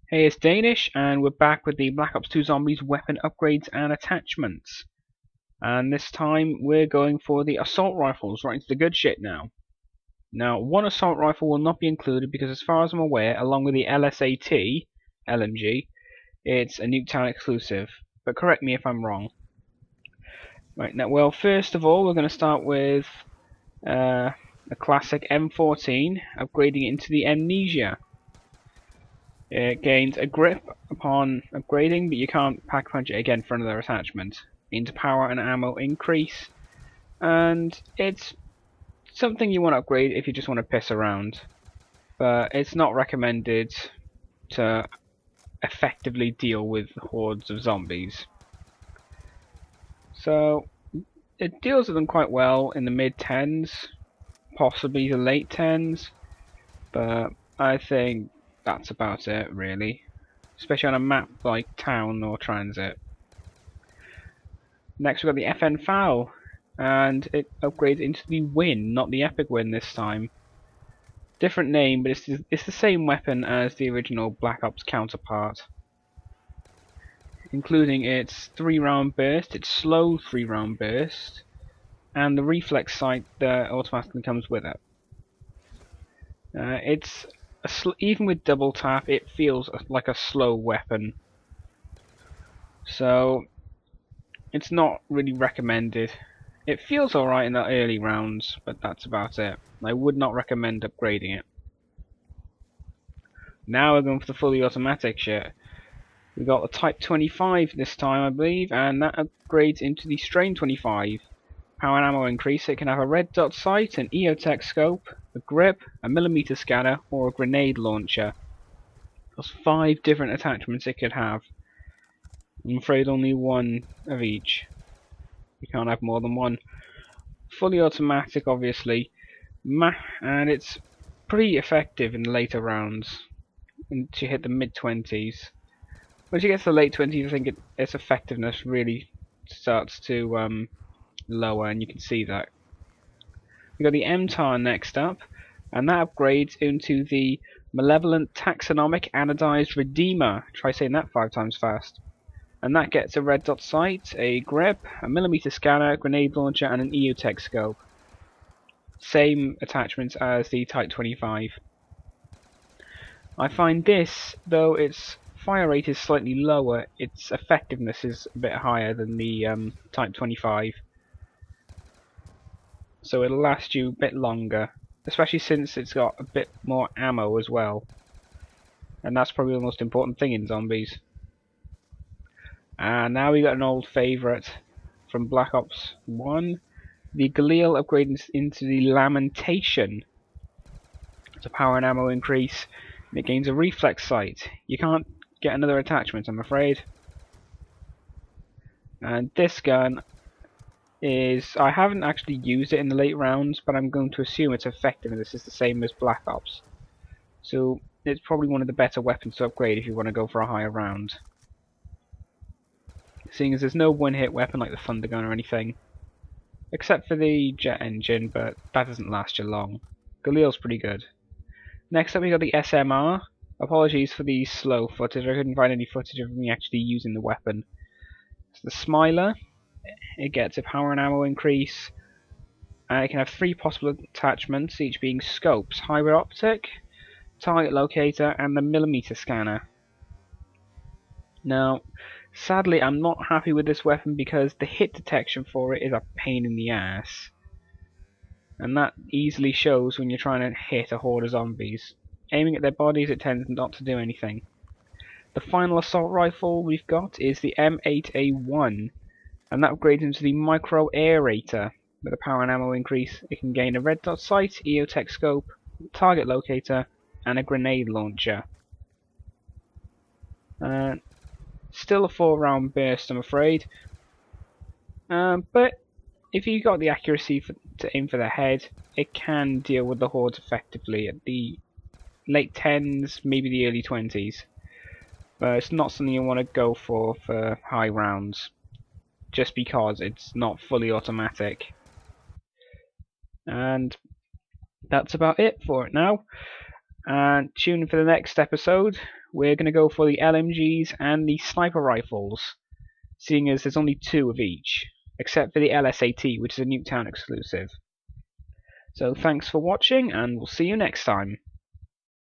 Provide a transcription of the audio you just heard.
Hey, it's Danish, and we're back with the Black Ops 2 Zombies weapon upgrades and attachments. And this time we're going for the assault rifles, right into the good shit now. Now, one assault rifle will not be included because, as far as I'm aware, along with the LSAT LMG, it's a Nuketown exclusive. But correct me if I'm wrong. Right now, well, first of all, we're going to start with a classic M14, upgrading it into the Amnesia. It gains a grip upon upgrading, but you can't pack punch it again for another attachment. Gains power and ammo increase, and it's something you want to upgrade if you just want to piss around. But it's not recommended to effectively deal with hordes of zombies. So it deals with them quite well in the mid-10s, possibly the late 10s, but I think that's about it, really. Especially on a map like Town or Transit. Next we've got the FN FAL, and it upgrades into the Win, not the Epic Win this time. Different name, but it's the same weapon as the original Black Ops counterpart. Including its 3-round burst, its slow 3-round burst, and the reflex sight that automatically comes with it. Even with double tap, it feels like a slow weapon. So it's not really recommended. It feels alright in the early rounds, but that's about it. I would not recommend upgrading it. Now we're going for the fully automatic shit. We got the Type 25 this time, I believe, and that upgrades into the Strain 25. Power and ammo increase. It can have a red dot sight, an EOTech scope, a grip, a millimeter scanner, or a grenade launcher. There's 5 different attachments it could have. I'm afraid only one of each. You can't have more than one. Fully automatic, obviously, and it's pretty effective in the later rounds. Once you hit the mid-20s. Once you get to the late 20s, I think its effectiveness really starts to lower, and you can see that. We've got the MTAR next up, and that upgrades into the Malevolent Taxonomic Anodized Redeemer. Try saying that 5 times fast. And that gets a red dot sight, a grip, a millimeter scanner, grenade launcher, and an EOTech scope. Same attachments as the Type 25. I find this, though its fire rate is slightly lower, its effectiveness is a bit higher than the Type 25. So it'll last you a bit longer, especially since it's got a bit more ammo as well. And that's probably the most important thing in zombies. And now we got an old favourite from Black Ops 1. The Galil upgrades into the Lamentation. It's a power and ammo increase, and it gains a reflex sight. You can't get another attachment, I'm afraid. And this gun is... I haven't actually used it in the late rounds, but I'm going to assume it's effective, and this is the same as Black Ops. So it's probably one of the better weapons to upgrade if you want to go for a higher round. Seeing as there's no one-hit weapon like the Thunder Gun or anything. Except for the jet engine, but that doesn't last you long. Galil's pretty good. Next up we got the SMR. Apologies for the slow footage, I couldn't find any footage of me actually using the weapon. It's the Smiler. It gets a power and ammo increase. And it can have 3 possible attachments, each being scopes, hybrid optic, target locator, and the millimeter scanner. Now, sadly, I'm not happy with this weapon because the hit detection for it is a pain in the ass. And that easily shows when you're trying to hit a horde of zombies. Aiming at their bodies, it tends not to do anything. The final assault rifle we've got is the M8A1, and that upgrades into the Micro Aerator. With a power and ammo increase, it can gain a red dot sight, EOTech scope, target locator, and a grenade launcher. Still a 4-round burst, I'm afraid. But if you got the accuracy to aim for the head, it can deal with the hordes effectively at the late 10s, maybe the early 20s. But it's not something you want to go for high rounds, just because it's not fully automatic. And that's about it for it now. And tune in for the next episode. We're going to go for the LMGs and the sniper rifles, seeing as there's only 2 of each, except for the LSAT, which is a Nuketown exclusive. So thanks for watching, and we'll see you next time.